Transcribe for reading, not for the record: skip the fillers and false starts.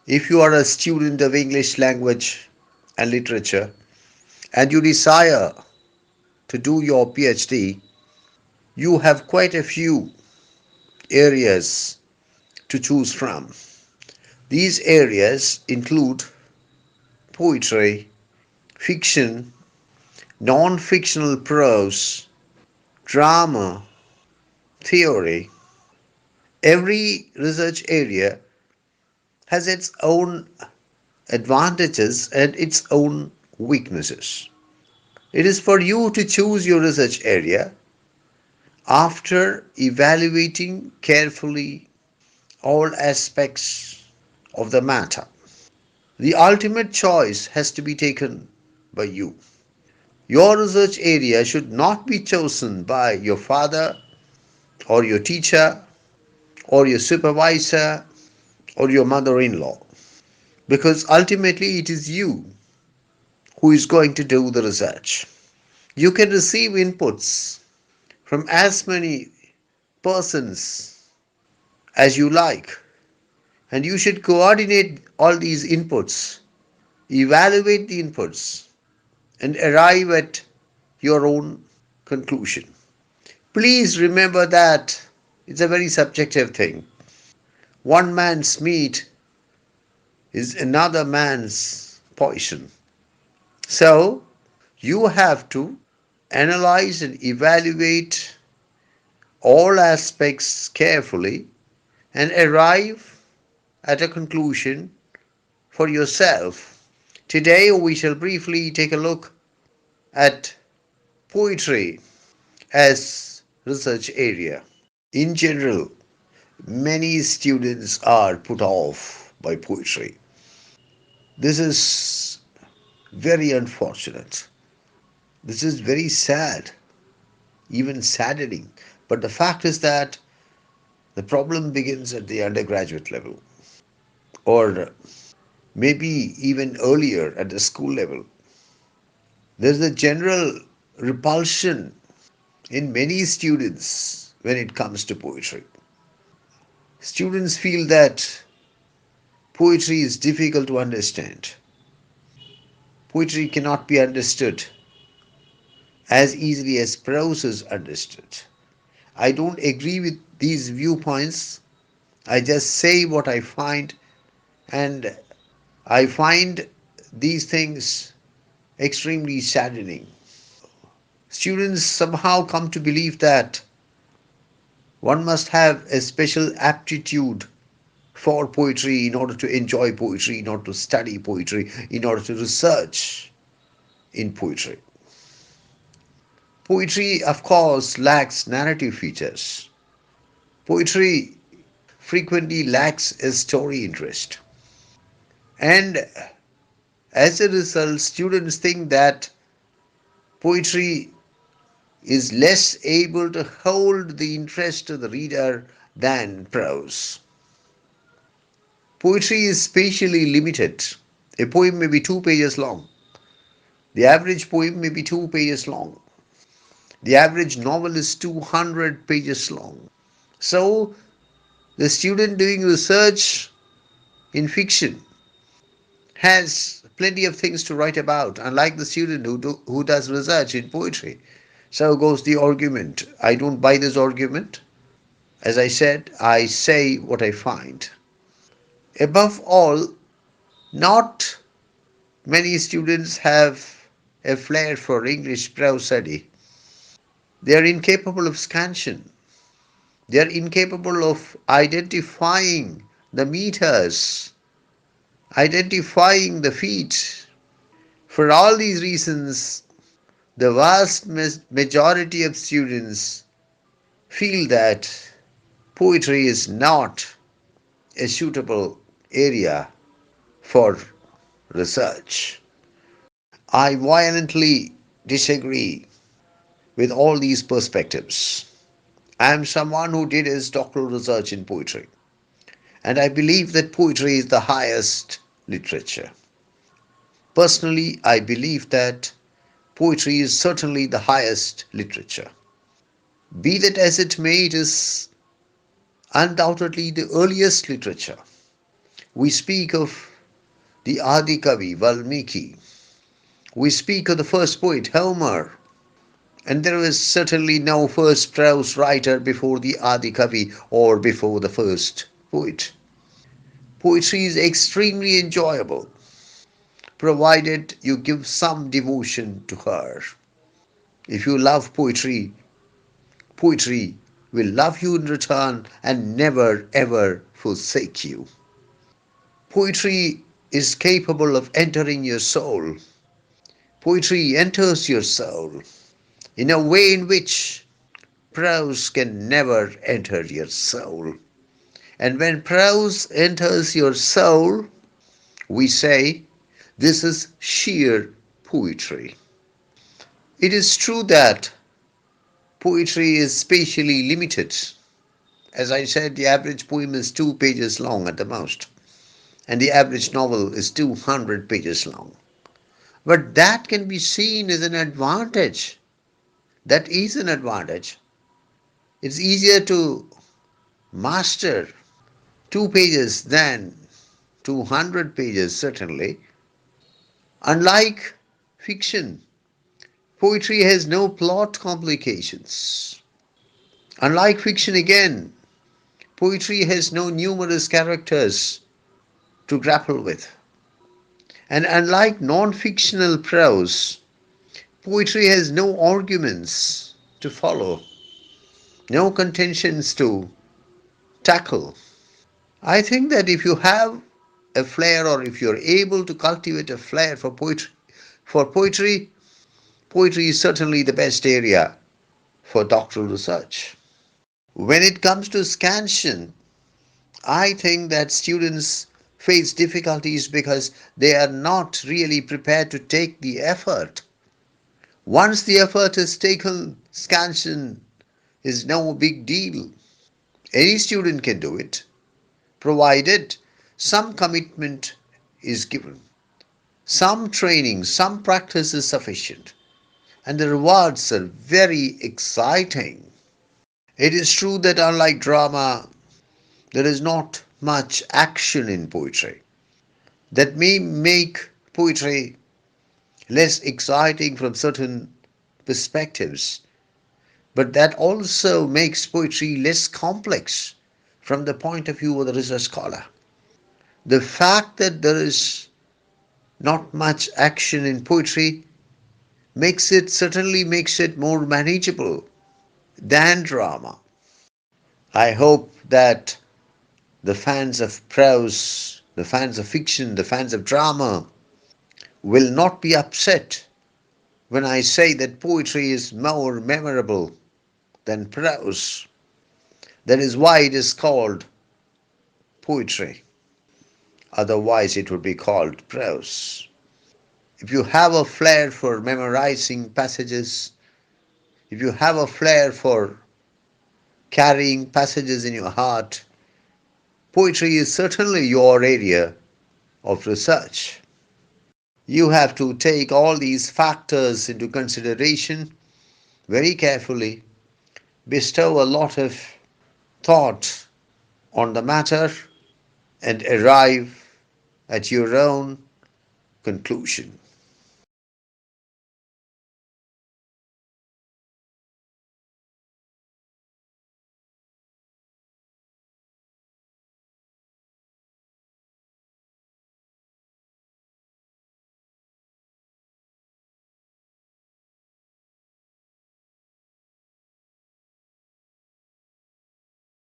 If you are a student of English language and literature and you desire to do your PhD, you have quite a few areas to choose from. These areas include poetry, fiction, non-fictional prose, drama, theory. Every research area has its own advantages and its own weaknesses. It is for you to choose your research area after evaluating carefully all aspects of the matter. The ultimate choice has to be taken by you. Your research area should not be chosen by your father or your teacher or your supervisor or your mother in law, because ultimately it is you who is going to do the research. You can receive inputs from as many persons as you like, and you should coordinate all these inputs, evaluate the inputs, and arrive at your own conclusion. Please remember that it's a very subjective thing. One man's meat is another man's poison. So, you have to analyze and evaluate all aspects carefully and arrive at a conclusion for yourself. Today, we shall briefly take a look at poetry as research area. In general, many students are put off by poetry. This is very unfortunate. This is very sad, even saddening. But the fact is that the problem begins at the undergraduate level, or maybe even earlier at the school level. There's a general repulsion in many students when it comes to poetry. Students feel that poetry is difficult to understand. Poetry cannot be understood as easily as prose is understood. I don't agree with these viewpoints. I just say what I find, and I find these things extremely saddening. Students somehow come to believe that one must have a special aptitude for poetry in order to enjoy poetry, in order to study poetry, in order to research in poetry. Poetry, of course, lacks narrative features. Poetry frequently lacks a story interest. And as a result, students think that poetry is less able to hold the interest of the reader than prose. Poetry is spatially limited. A poem may be 2 pages long. The average poem may be 2 pages long. The average novel is 200 pages long. So, the student doing research in fiction has plenty of things to write about, unlike the student who does research in poetry. So goes the argument. I don't buy this argument. As I said, I say what I find. Above all, not many students have a flair for English prose study. They are incapable of scansion. They are incapable of identifying the meters, identifying the feet. For all these reasons, the vast majority of students feel that poetry is not a suitable area for research. I violently disagree with all these perspectives. I am someone who did his doctoral research in poetry, and I believe that poetry is the highest literature. Personally, I believe that poetry is certainly the highest literature. Be that as it may, it is undoubtedly the earliest literature. We speak of the Adi Kavi, Valmiki. We speak of the first poet, Homer. And there was certainly no first prose writer before the Adi Kavi or before the first poet. Poetry is extremely enjoyable, provided you give some devotion to her. If you love poetry, poetry will love you in return and never ever forsake you. Poetry is capable of entering your soul. Poetry enters your soul in a way in which prose can never enter your soul. And when prose enters your soul, we say this is sheer poetry. It is true that poetry is spatially limited. As I said, the average poem is 2 pages long at the most, and the average novel is 200 pages long. But that can be seen as an advantage. That is an advantage. It's easier to master 2 pages than 200 pages, certainly. Unlike fiction, poetry has no plot complications. Unlike fiction, again, poetry has no numerous characters to grapple with. And unlike non fictional prose, poetry has no arguments to follow, no contentions to tackle. I think that if you have a flair or if you're able to cultivate a flair for poetry, poetry is certainly the best area for doctoral research. When it comes to scansion, I think that students face difficulties because they are not really prepared to take the effort. Once the effort is taken, scansion is no big deal. Any student can do it, provided some commitment is given. Some training, some practice is sufficient, and the rewards are very exciting. It is true that unlike drama, there is not much action in poetry. That may make poetry less exciting from certain perspectives, but that also makes poetry less complex from the point of view of the research scholar. The fact that there is not much action in poetry certainly makes it more manageable than drama. I hope that the fans of prose, the fans of fiction, the fans of drama will not be upset when I say that poetry is more memorable than prose. That is why it is called poetry. Otherwise, it would be called prose. If you have a flair for memorizing passages, if you have a flair for carrying passages in your heart, poetry is certainly your area of research. You have to take all these factors into consideration very carefully, bestow a lot of thought on the matter, and arrive at your own conclusion.